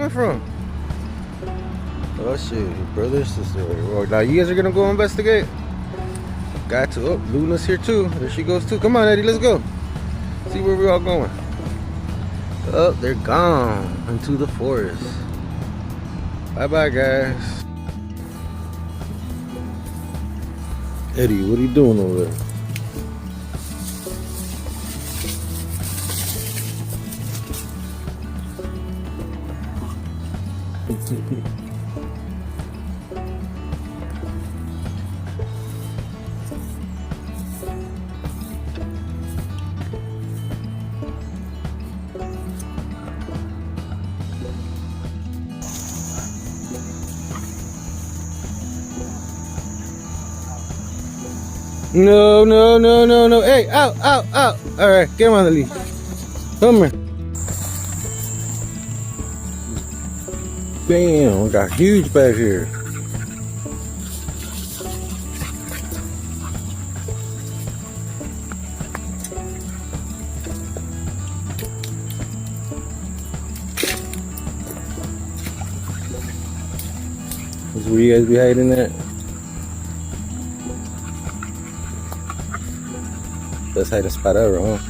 coming from? Oh shit, your brother, sister. Well, now you guys are gonna go investigate? Got to. Oh, Luna's here too. There she goes too. Come on, Eddie, let's go. See where we're all going. Oh, they're gone into the forest. Bye-bye, guys. Eddie, what are you doing over there? No, no, no, no, no. Hey, out, out, out. All right, get him on the leash. Come here. Damn, we got huge back here. This is where you guys be hiding at? Best hiding spot ever, huh?